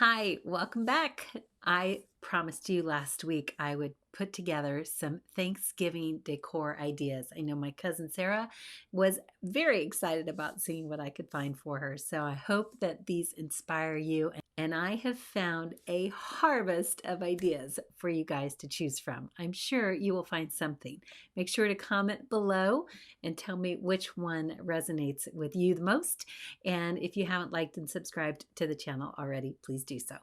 Hi, welcome back. I promised you last week I would put together some Thanksgiving decor ideas. I know my cousin Sarah was very excited about seeing what I could find for her. So I hope that these inspire you. And I have found a harvest of ideas for you guys to choose from. I'm sure you will find something. Make sure to comment below and tell me which one resonates with you the most. And if you haven't liked and subscribed to the channel already, please do so,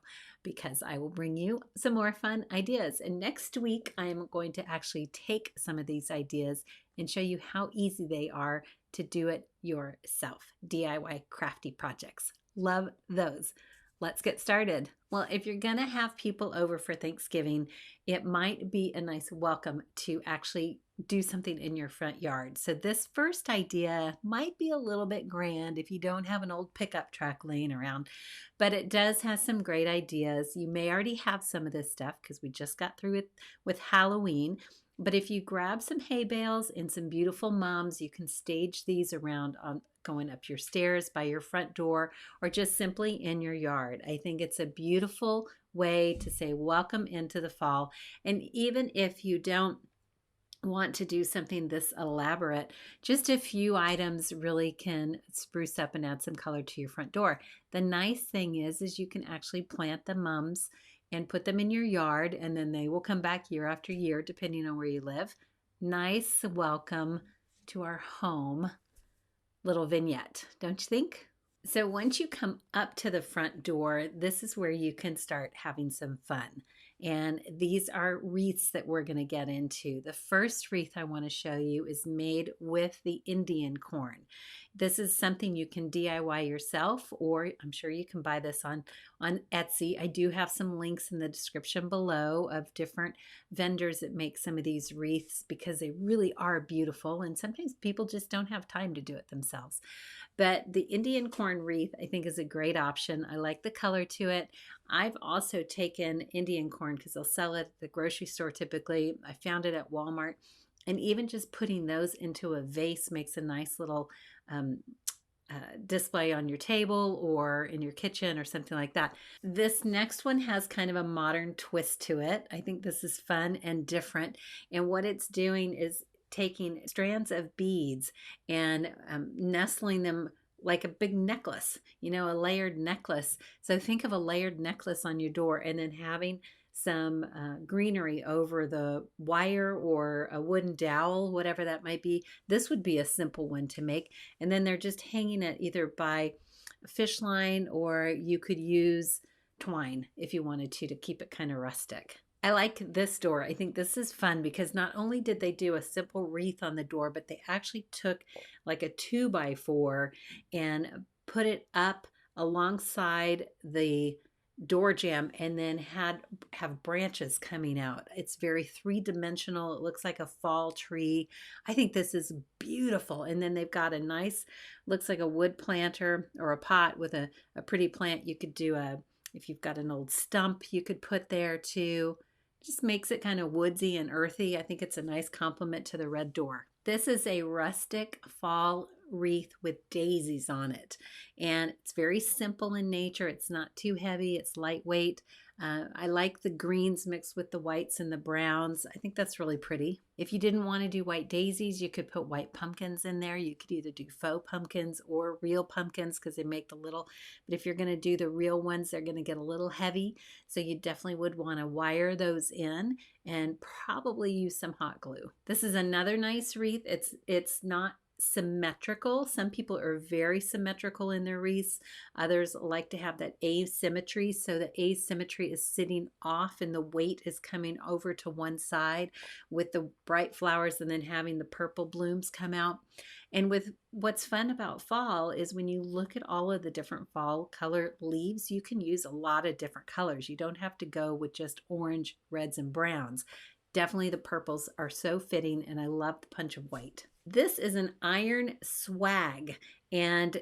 because I will bring you some more fun ideas. And next week, I am going to actually take some of these ideas and show you how easy they are to do it yourself. DIY crafty projects. Love those. Let's get started. Well, if you're gonna have people over for Thanksgiving, it might be a nice welcome to actually do something in your front yard. So this first idea might be a little bit grand if you don't have an old pickup truck laying around, but it does have some great ideas. You may already have some of this stuff because we just got through it with Halloween. But if you grab some hay bales and some beautiful mums, you can stage these around on going up your stairs, by your front door, or just simply in your yard. I think it's a beautiful way to say welcome into the fall. And even if you don't want to do something this elaborate, just a few items really can spruce up and add some color to your front door. The nice thing is you can actually plant the mums and put them in your yard, and then they will come back year after year depending on where you live. Nice welcome to our home little vignette, don't you think? So once you come up to the front door, this is where you can start having some fun. And these are wreaths that we're going to get into. The first wreath I want to show you is made with the Indian corn. This is something you can DIY yourself, or I'm sure you can buy this on Etsy. I do have some links in the description below of different vendors that make some of these wreaths because they really are beautiful, and sometimes people just don't have time to do it themselves. But the Indian corn wreath, I think, is a great option. I like the color to it. I've also taken Indian corn because they'll sell it at the grocery store typically. I found it at Walmart. And even just putting those into a vase makes a nice little display on your table or in your kitchen or something like that. This next one has kind of a modern twist to it. I think this is fun and different. And what it's doing is taking strands of beads and nestling them like a big necklace, a layered necklace. So think of a layered necklace on your door and then having some greenery over the wire or a wooden dowel, whatever that might be. This would be a simple one to make. And then they're just hanging it either by a fish line, or you could use twine if you wanted to keep it kind of rustic. I like this door. I think this is fun because not only did they do a simple wreath on the door, but they actually took like a 2x4 and put it up alongside the door jamb and then have branches coming out. It's very three-dimensional. It looks like a fall tree. I think this is beautiful. And then they've got a nice, looks like a wood planter or a pot with a pretty plant. You could do if you've got an old stump, you could put there too. Just makes it kind of woodsy and earthy. I think it's a nice complement to the red door. This is a rustic fall wreath with daisies on it. And it's very simple in nature. It's not too heavy. It's lightweight. I like the greens mixed with the whites and the browns. I think that's really pretty. If you didn't want to do white daisies, you could put white pumpkins in there. You could either do faux pumpkins or real pumpkins because they make the little, but if you're going to do the real ones, they're going to get a little heavy. So you definitely would want to wire those in and probably use some hot glue. This is another nice wreath. It's not symmetrical. Some people are very symmetrical in their wreaths. Others like to have that asymmetry. So the asymmetry is sitting off and the weight is coming over to one side with the bright flowers and then having the purple blooms come out. And with what's fun about fall is when you look at all of the different fall color leaves, you can use a lot of different colors. You don't have to go with just orange, reds, and browns. Definitely the purples are so fitting, and I love the punch of white. This is an iron swag, and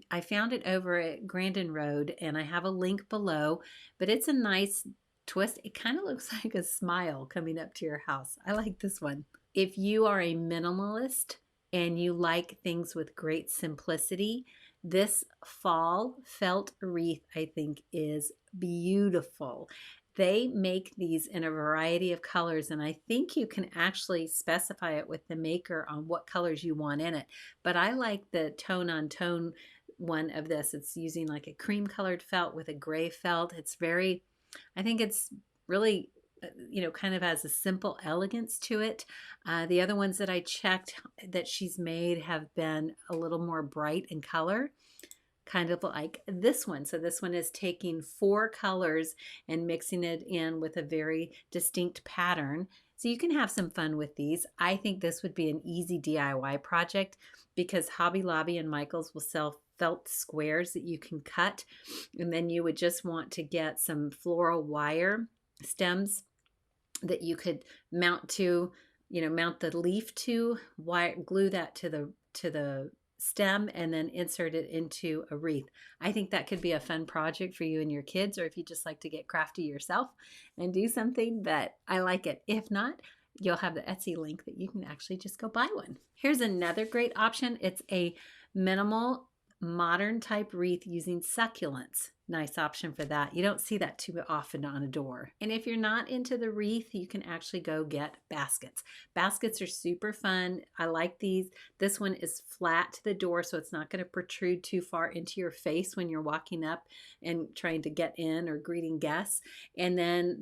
I found it over at Grandin Road, and I have a link below, but it's a nice twist. It kind of looks like a smile coming up to your house. I like this one. If you are a minimalist and you like things with great simplicity, This fall felt wreath, I think, is beautiful. They make these in a variety of colors, and I think you can actually specify it with the maker on what colors you want in it. But I like the tone on tone one of this. It's using like a cream colored felt with a gray felt. It's very, I think it's really, kind of has a simple elegance to it. The other ones that I checked that she's made have been a little more bright in color, kind of like this one. So this one is taking 4 colors and mixing it in with a very distinct pattern. So you can have some fun with these. I think this would be an easy DIY project because Hobby Lobby and Michael's will sell felt squares that you can cut. And then you would just want to get some floral wire stems that you could mount to, mount the leaf to, wire, glue that to the stem, and then insert it into a wreath. I think that could be a fun project for you and your kids, or if you just like to get crafty yourself and do something. But I like it. If not, you'll have the Etsy link that you can actually just go buy one. Here's another great option. It's a minimal modern type wreath using succulents. Nice option for that. You don't see that too often on a door. And if you're not into the wreath, you can actually go get baskets. Baskets are super fun. I like these. This one is flat to the door, so it's not going to protrude too far into your face when you're walking up and trying to get in or greeting guests. And then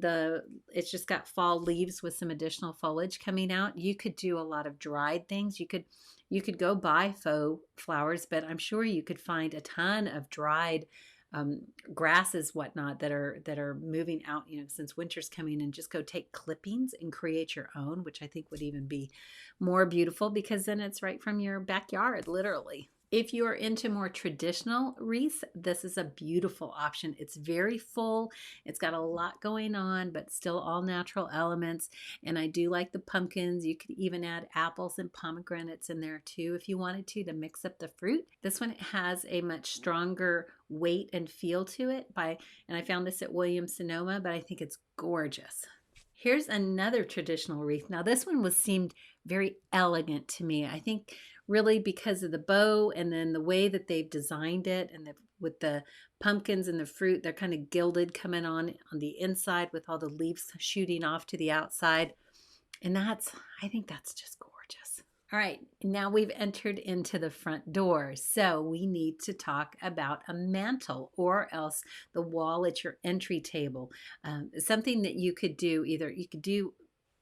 it's just got fall leaves with some additional foliage coming out. You could do a lot of dried things. You could go buy faux flowers, but I'm sure you could find a ton of dried grasses, whatnot, that are moving out, since winter's coming, and just go take clippings and create your own, which I think would even be more beautiful because then it's right from your backyard, literally. If you are into more traditional wreaths, this is a beautiful option. It's very full. It's got a lot going on, but still all natural elements. And I do like the pumpkins. You could even add apples and pomegranates in there too if you wanted to mix up the fruit. This one has a much stronger weight and feel to it and I found this at Williams-Sonoma, but I think it's gorgeous. Here's another traditional wreath. Now this one seemed very elegant to me. I think really because of the bow and then the way that they've designed it, and with the pumpkins and the fruit, they're kind of gilded coming on the inside with all the leaves shooting off to the outside. And I think that's just gorgeous. All right, now we've entered into the front door, so we need to talk about a mantle, or else the wall at your entry table. Something that you could do, either you could do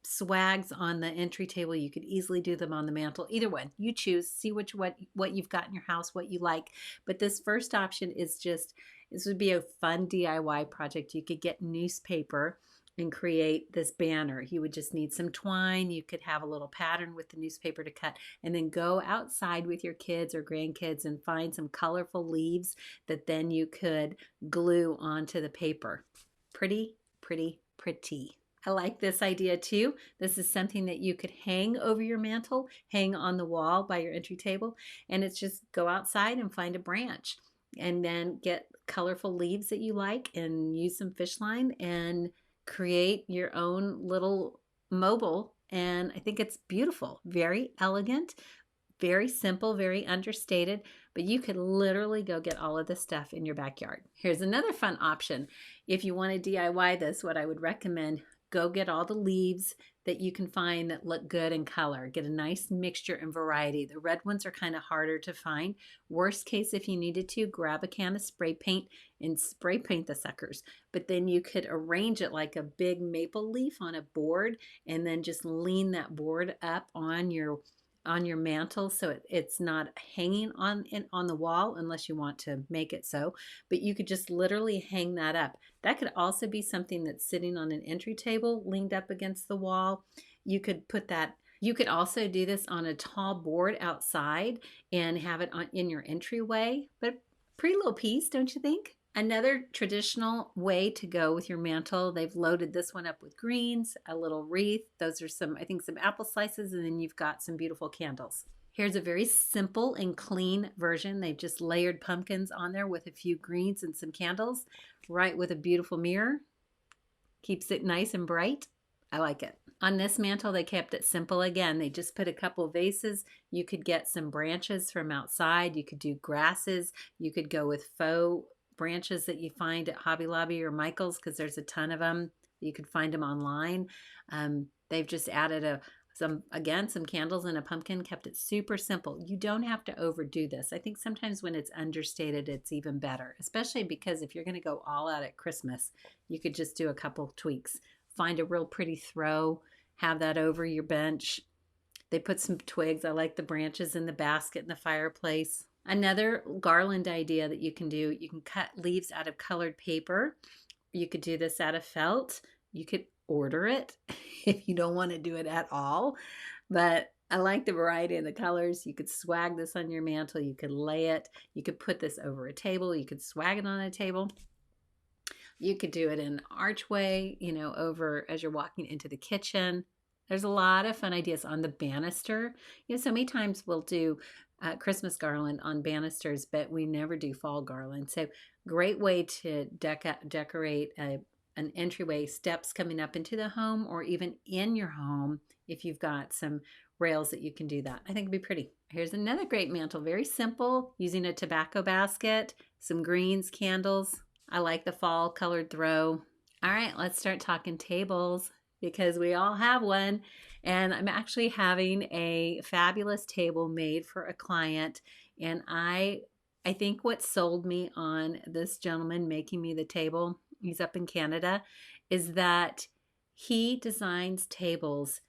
swags on the entry table, you could easily do them on the mantle. Either one, you choose, see what you've got in your house, what you like. But this first option is this would be a fun DIY project. You could get newspaper and create this banner. You would just need some twine. You could have a little pattern with the newspaper to cut, and then go outside with your kids or grandkids and find some colorful leaves that then you could glue onto the paper. Pretty, pretty, pretty. I like this idea too. This is something that you could hang over your mantle, hang on the wall by your entry table, and it's just go outside and find a branch and then get colorful leaves that you like and use some fish line and create your own little mobile. And I think it's beautiful, very elegant, very simple, very understated, but you could literally go get all of this stuff in your backyard. Here's another fun option. If you want to DIY this, what I would recommend, go get all the leaves that you can find that look good in color. Get a nice mixture and variety. The red ones are kind of harder to find. Worst case, if you needed to, grab a can of spray paint and spray paint the suckers. But then you could arrange it like a big maple leaf on a board, and then just lean that board up on your mantle so it's not hanging on the wall unless you want to make it so, but you could just literally hang that up. That could also be something that's sitting on an entry table leaned up against the wall. You could put that. You could also do this on a tall board outside and have it in your entryway, but pretty little piece, don't you think? Another traditional way to go with your mantle, they've loaded this one up with greens, a little wreath. Those are some apple slices, and then you've got some beautiful candles. Here's a very simple and clean version. They've just layered pumpkins on there with a few greens and some candles, right with a beautiful mirror. Keeps it nice and bright. I like it. On this mantle, they kept it simple again. They just put a couple vases. You could get some branches from outside. You could do grasses. You could go with faux branches that you find at Hobby Lobby or Michael's because there's a ton of them. You could find them online. They've just added some candles and a pumpkin, kept it super simple. You don't have to overdo this. I think sometimes when it's understated, it's even better, especially because if you're going to go all out at Christmas, you could just do a couple tweaks. Find a real pretty throw, have that over your bench. They put some twigs. I like the branches in the basket in the fireplace. Another garland idea that you can do, you can cut leaves out of colored paper. You could do this out of felt. You could order it if you don't want to do it at all. But I like the variety of the colors. You could swag this on your mantle. You could lay it. You could put this over a table. You could swag it on a table. You could do it in an archway, over as you're walking into the kitchen. There's a lot of fun ideas on the banister. So many times we'll do Christmas garland on banisters, but we never do fall garland. So great way to decorate an entryway, steps coming up into the home, or even in your home if you've got some rails that you can do that. I think it'd be pretty. Here's another great mantle, very simple, using a tobacco basket, some greens, candles. I like the fall colored throw. All right, let's start talking tables because we all have one. And I'm actually having a fabulous table made for a client. And I think what sold me on this gentleman making me the table, he's up in Canada, is that he designs tables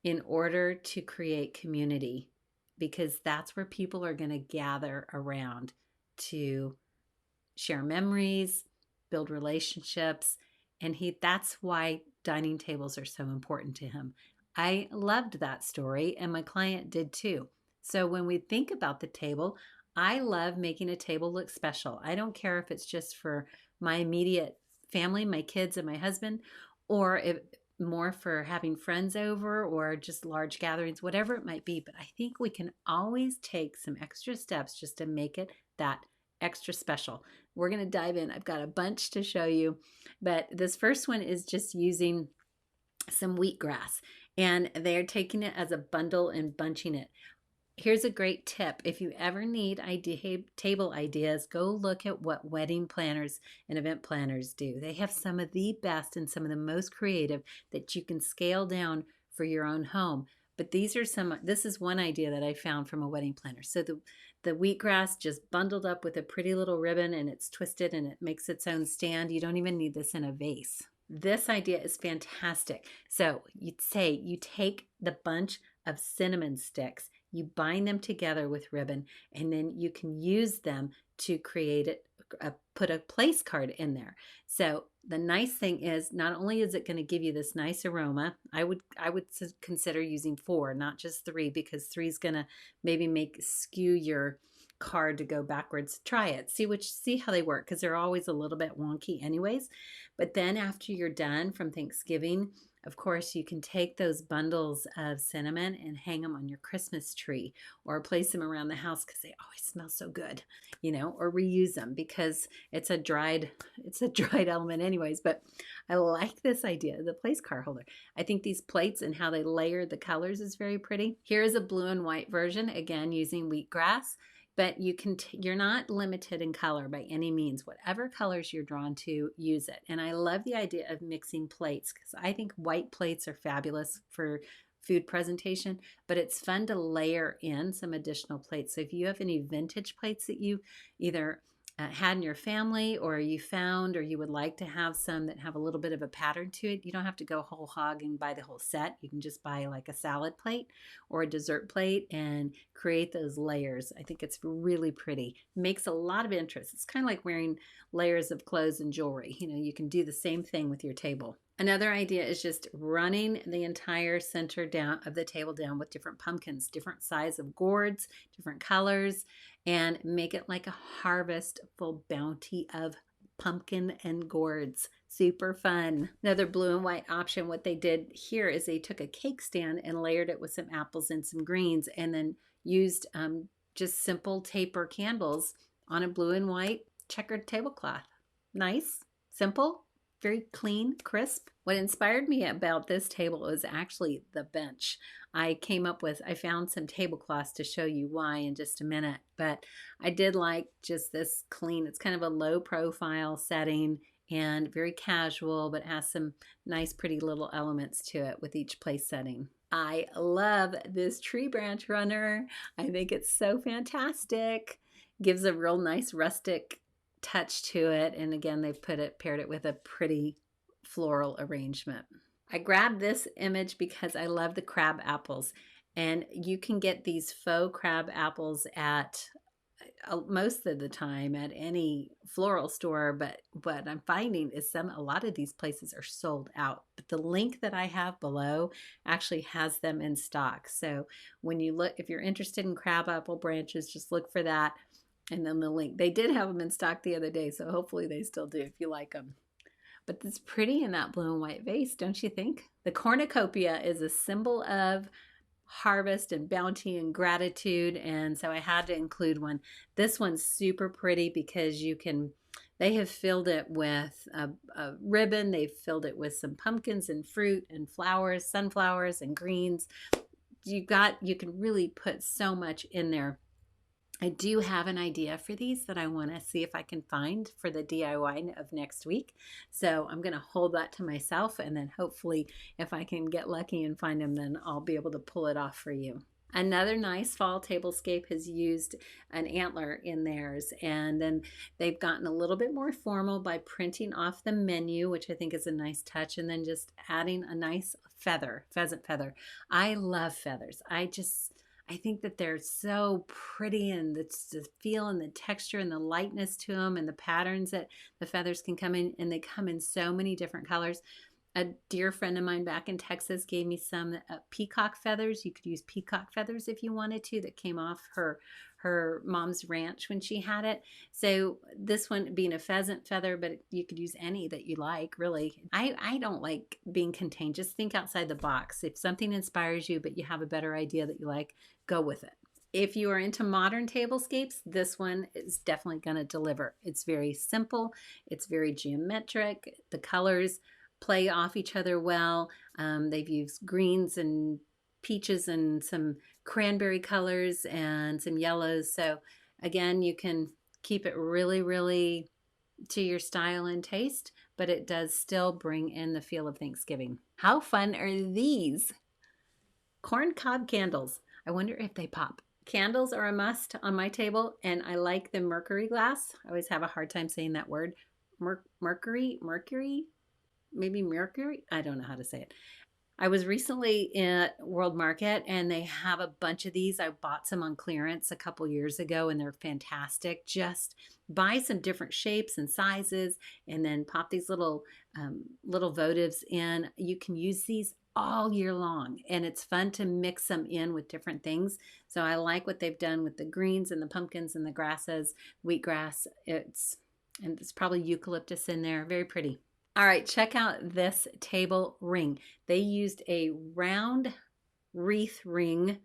in order to create community, because that's where people are going to gather around to share memories, build relationships, and that's why dining tables are so important to him. I loved that story, and my client did too. So when we think about the table, I love making a table look special. I don't care if it's just for my immediate family, my kids and my husband, or if more for having friends over or just large gatherings, whatever it might be. But I think we can always take some extra steps just to make it that extra special. We're going to dive in. I've got a bunch to show you, but this first one is just using some wheatgrass, and they're taking it as a bundle and bunching it. Here's a great tip. If you ever need table ideas, go look at what wedding planners and event planners do. They have some of the best and some of the most creative that you can scale down for your own home. But this is one idea that I found from a wedding planner. So the wheatgrass just bundled up with a pretty little ribbon, and it's twisted and it makes its own stand. You don't even need this in a vase. This idea is fantastic. So you'd say you take the bunch of cinnamon sticks, you bind them together with ribbon, and then you can use them to create put a place card in there. So the nice thing is, not only is it going to give you this nice aroma, I would consider using 4, not just 3, because 3 is going to maybe skew your card to go backwards. Try it. See how they work, because they're always a little bit wonky anyways. But then after you're done from Thanksgiving, of course, you can take those bundles of cinnamon and hang them on your Christmas tree, or place them around the house because they always smell so good, or reuse them because it's a dried element anyways. But I like this idea, the place card holder. I think these plates and how they layer the colors is very pretty. Here is a blue and white version, again using wheatgrass. But you're not limited in color by any means. Whatever colors you're drawn to, use it. And I love the idea of mixing plates, because I think white plates are fabulous for food presentation, but it's fun to layer in some additional plates. So if you have any vintage plates that you either had in your family, or you found, or you would like to have some that have a little bit of a pattern to it, you don't have to go whole hog and buy the whole set. You can just buy like a salad plate or a dessert plate and create those layers. I think it's really pretty. Makes a lot of interest. It's kind of like wearing layers of clothes and jewelry. You can do the same thing with your table. Another idea is just running the entire center down of the table down with different pumpkins, different size of gourds, different colors, and make it like a harvestful bounty of pumpkin and gourds. Super fun. Another blue and white option, what they did here is they took a cake stand and layered it with some apples and some greens, and then used just simple taper candles on a blue and white checkered tablecloth. Nice, simple, very clean, crisp. What inspired me about this table was actually the bench. I found some tablecloths to show you why in just a minute, but I did like just this clean, it's kind of a low profile setting and very casual, but has some nice pretty little elements to it with each place setting. I love this tree branch runner. I think it's so fantastic. Gives a real nice rustic touch to it. And again, they've paired it with a pretty floral arrangement. I grabbed this image because I love the crab apples. And you can get these faux crab apples at most of the time at any floral store, but what I'm finding is a lot of these places are sold out. But the link that I have below actually has them in stock. So when you look, if you're interested in crab apple branches, just look for that. And then the link. They did have them in stock the other day, so hopefully they still do if you like them. But it's pretty in that blue and white vase, don't you think? The cornucopia is a symbol of harvest and bounty and gratitude, and so I had to include one. This one's super pretty because they have filled it with a ribbon. They've filled it with some pumpkins and fruit and flowers, sunflowers and greens. You can really put so much in there. I do have an idea for these that I want to see if I can find for the DIY of next week. So I'm going to hold that to myself, and then hopefully if I can get lucky and find them, then I'll be able to pull it off for you. Another nice fall tablescape has used an antler in theirs, and then they've gotten a little bit more formal by printing off the menu, which I think is a nice touch, and then just adding a nice pheasant feather. I love feathers. I think that they're so pretty, and the feel and the texture and the lightness to them and the patterns that the feathers can come in, and they come in so many different colors. A dear friend of mine back in Texas gave me some peacock feathers. You could use peacock feathers if you wanted to, that came off her mom's ranch when she had it. So this one being a pheasant feather, but you could use any that you like, really. I don't like being contagious. Think outside the box. If something inspires you, but you have a better idea that you like, go with it. If you are into modern tablescapes, this one is definitely going to deliver. It's very simple. It's very geometric. The colors play off each other well. They've used greens and peaches and some cranberry colors and some yellows. So again, you can keep it really, really to your style and taste, but it does still bring in the feel of Thanksgiving. How fun are these? Corn cob candles. I wonder if they pop. Candles are a must on my table, and I like the mercury glass. I always have a hard time saying that word. Mercury? Maybe mercury? I don't know how to say it. I was recently at World Market, and they have a bunch of these. I bought some on clearance a couple years ago, and they're fantastic. Just buy some different shapes and sizes, and then pop these little votives in. You can use these all year long, and it's fun to mix them in with different things. So I like what they've done with the greens and the pumpkins and the grasses, wheatgrass. It's probably eucalyptus in there. Very pretty. All right, check out this table ring. They used a round wreath ring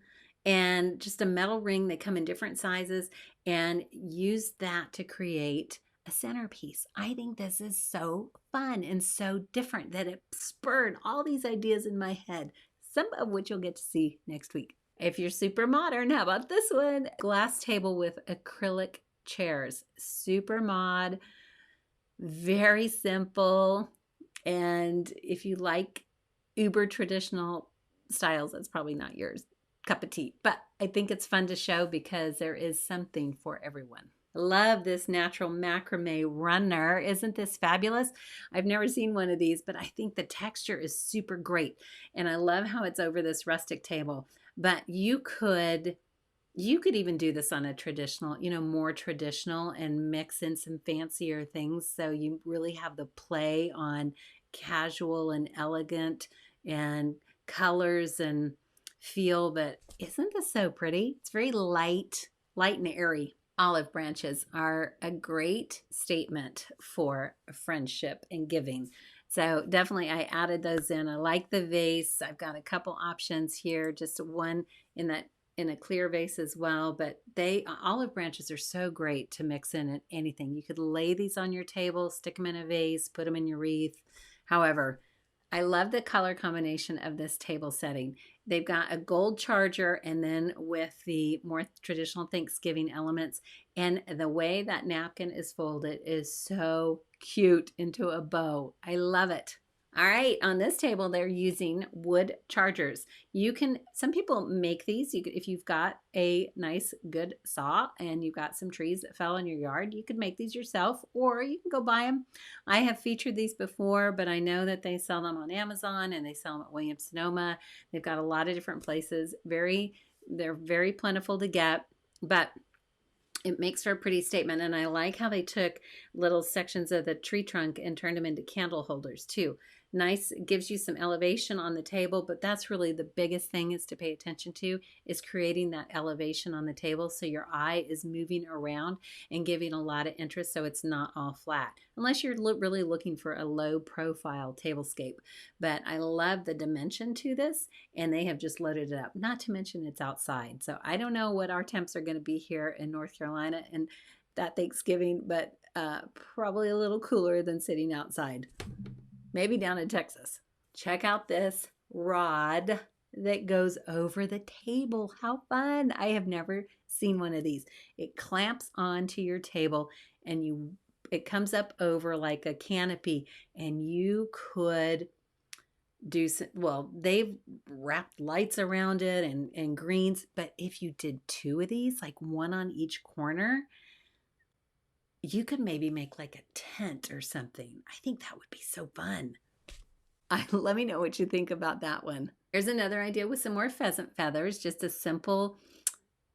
and just a metal ring. They come in different sizes, and used that to create a centerpiece. I think this is so fun and so different that it spurred all these ideas in my head, some of which you'll get to see next week. If you're super modern, how about this one? Glass table with acrylic chairs. Super mod. Very simple, and if you like uber traditional styles, that's probably not your cup of tea, but I think it's fun to show because there is something for everyone. Love this natural macrame runner. Isn't this fabulous? I've never seen one of these, but I think the texture is super great, and I love how it's over this rustic table. But you could even do this on a traditional, more traditional, and mix in some fancier things. So you really have the play on casual and elegant and colors and feel. But isn't this so pretty? It's very light and airy. Olive branches are a great statement for friendship and giving. So definitely I added those in. I like the vase. I've got a couple options here, just one in that in a clear vase as well, but olive branches are so great to mix in anything. You could lay these on your table, stick them in a vase, put them in your wreath. However, I love the color combination of this table setting. They've got a gold charger and then with the more traditional Thanksgiving elements. And the way that napkin is folded is so cute into a bow. I love it. All right, on this table, they're using wood chargers. Some people make these. If you've got a nice, good saw and you've got some trees that fell in your yard, you could make these yourself or you can go buy them. I have featured these before, but I know that they sell them on Amazon and they sell them at Williams-Sonoma. They've got a lot of different places. They're very plentiful to get, but it makes for a pretty statement. And I like how they took little sections of the tree trunk and turned them into candle holders too. Nice, gives you some elevation on the table, but that's really the biggest thing is to pay attention to is creating that elevation on the table so your eye is moving around and giving a lot of interest so it's not all flat, unless you're really looking for a low profile tablescape. But I love the dimension to this, and they have just loaded it up, not to mention it's outside. So I don't know what our temps are going to be here in North Carolina and that Thanksgiving, but probably a little cooler than sitting outside. Maybe down in Texas. Check out this rod that goes over the table. How fun. I have never seen one of these. It clamps onto your table and it comes up over like a canopy and you could do some, well, they've wrapped lights around it and greens, but if you did two of these, like one on each corner, you could maybe make like a tent or something. I think that would be so fun. Let me know what you think about that one. Here's another idea with some more pheasant feathers, just a simple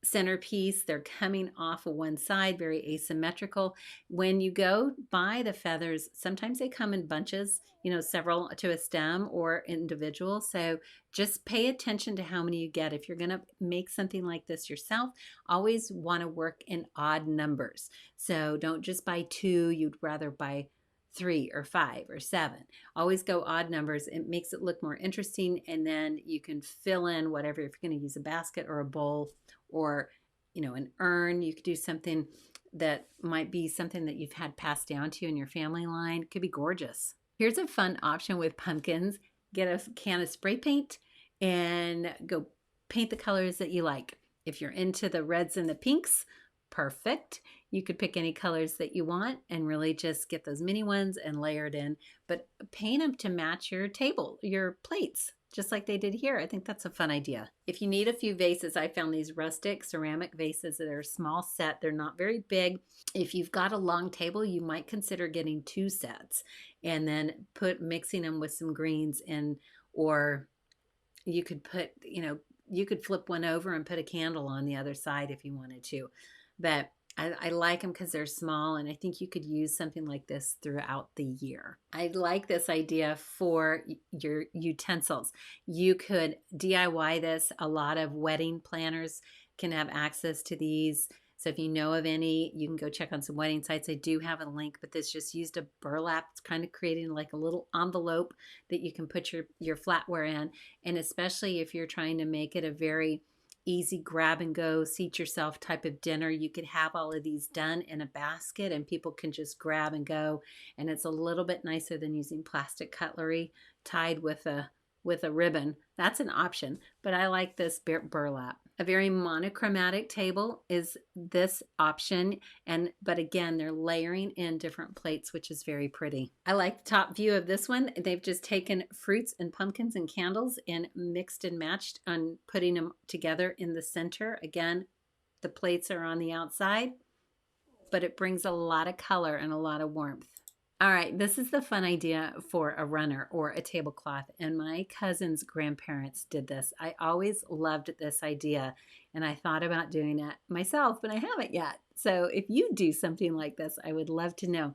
centerpiece. They're coming off of one side, very asymmetrical. When you go buy the feathers, sometimes they come in bunches, several to a stem or individual. So just pay attention to how many you get. If you're going to make something like this yourself, always want to work in odd numbers. So don't just buy two, you'd rather buy 3 or 5 or 7. Always go odd numbers. It makes it look more interesting, and then you can fill in whatever. If you're going to use a basket or a bowl or an urn, you could do something that might be something that you've had passed down to you in your family line. It could be gorgeous. Here's a fun option with pumpkins. Get a can of spray paint and go paint the colors that you like. If you're into the reds and the pinks, perfect. You could pick any colors that you want and really just get those mini ones and layer it in, but paint them to match your table, your plates, just like they did here. I think that's a fun idea. If you need a few vases, I found these rustic ceramic vases that are a small set. They're not very big. If you've got a long table, you might consider getting 2 sets and then mixing them with some greens or you could you could flip one over and put a candle on the other side if you wanted to. But I like them because they're small, and I think you could use something like this throughout the year. I like this idea for your utensils. You could DIY this. A lot of wedding planners can have access to these. So if you know of any, you can go check on some wedding sites. I do have a link, but this just used a burlap. It's kind of creating like a little envelope that you can put your flatware in. And especially if you're trying to make it a very easy grab and go, seat yourself type of dinner, you could have all of these done in a basket and people can just grab and go. And it's a little bit nicer than using plastic cutlery tied with a ribbon. That's an option, but I like this burlap. A very monochromatic table is this option, but again, they're layering in different plates, which is very pretty. I like the top view of this one. They've just taken fruits and pumpkins and candles and mixed and matched on putting them together in the center. Again, the plates are on the outside, but it brings a lot of color and a lot of warmth. All right, this is the fun idea for a runner or a tablecloth, and my cousin's grandparents did this. I always loved this idea, and I thought about doing it myself, but I haven't yet. So if you do something like this, I would love to know.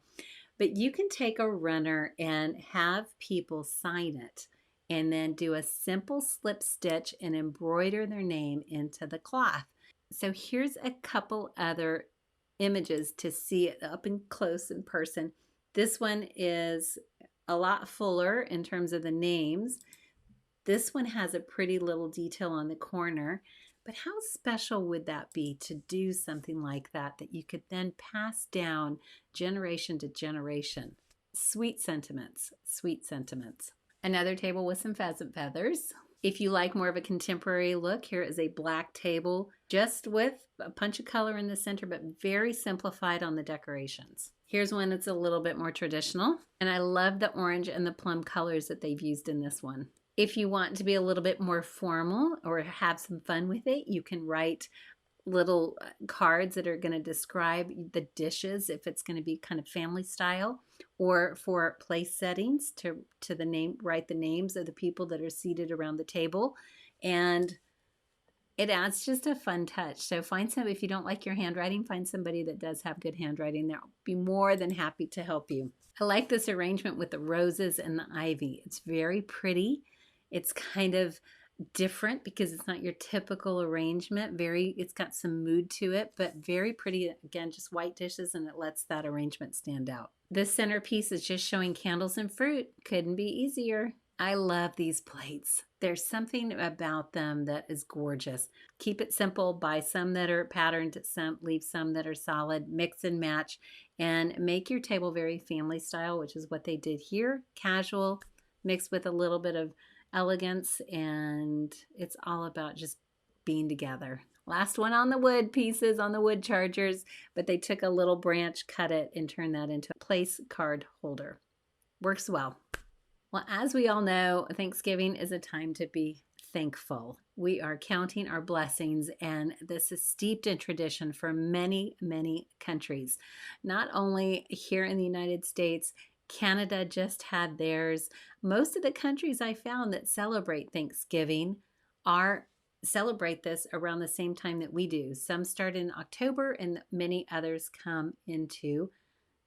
But you can take a runner and have people sign it, and then do a simple slip stitch and embroider their name into the cloth. So here's a couple other images to see it up and close in person. This one is a lot fuller in terms of the names. This one has a pretty little detail on the corner, But how special would that be to do something like that that you could then pass down generation to generation? Sweet sentiments, sweet sentiments. Another table with some pheasant feathers. If you like more of a contemporary look, here is a black table just with a punch of color in the center, but very simplified on the decorations. Here's one that's a little bit more traditional, and I love the orange and the plum colors that they've used in this one. If you want to be a little bit more formal or have some fun with it, you can write little cards that are going to describe the dishes if it's going to be kind of family style, or for place settings to write the names of the people that are seated around the table. And it adds just a fun touch. So find some, if you don't like your handwriting, find somebody that does have good handwriting. They'll be more than happy to help you. I like this arrangement with the roses and the ivy. It's very pretty. It's kind of different because it's not your typical arrangement. It's got some mood to it, but very pretty. Again, just white dishes, and it lets that arrangement stand out. This centerpiece is just showing candles and fruit. Couldn't be easier. I love these plates. There's something about them that is gorgeous. Keep it simple. Buy some that are patterned, leave some that are solid, mix and match, and make your table very family style, which is what they did here. Casual, mixed with a little bit of elegance, and it's all about just being together. Last one on the wood pieces, on the wood chargers, but they took a little branch, cut it, and turned that into a place card holder. Works well. Well, as we all know, Thanksgiving is a time to be thankful. We are counting our blessings, and this is steeped in tradition for many, many countries. Not only here in the United States, Canada just had theirs. Most of the countries I found that celebrate Thanksgiving celebrate this around the same time that we do. Some start in October and many others come into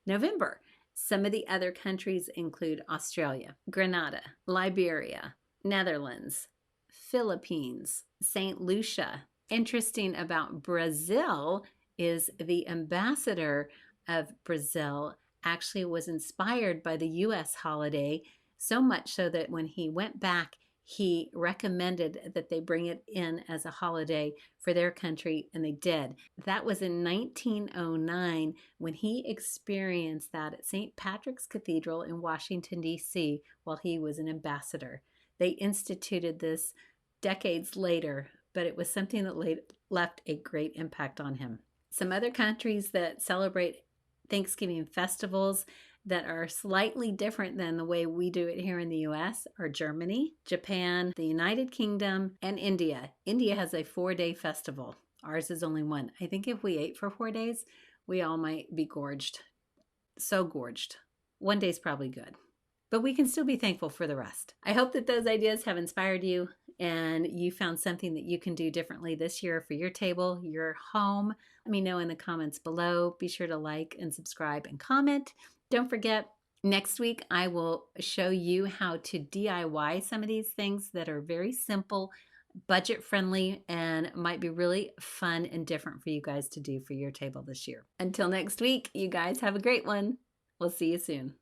November. Some of the other countries include Australia, Grenada, Liberia, Netherlands, Philippines, St. Lucia. Interesting about Brazil is the ambassador of Brazil actually was inspired by the U.S. holiday, so much so that when he went back, he recommended that they bring it in as a holiday for their country, and they did. That was in 1909 when he experienced that at St. Patrick's Cathedral in Washington, D.C., while he was an ambassador. They instituted this decades later, but it was something that left a great impact on him. Some other countries that celebrate Thanksgiving festivals that are slightly different than the way we do it here in the U.S. are Germany, Japan, the United Kingdom, and India. India has a 4-day festival. Ours is only one. I think if we ate for 4 days, we all might be gorged. So gorged. 1 day's probably good. But we can still be thankful for the rest. I hope that those ideas have inspired you and you found something that you can do differently this year for your table, your home. Let me know in the comments below. Be sure to like and subscribe and comment. Don't forget, next week I will show you how to DIY some of these things that are very simple, budget friendly, and might be really fun and different for you guys to do for your table this year. Until next week, you guys have a great one. We'll see you soon.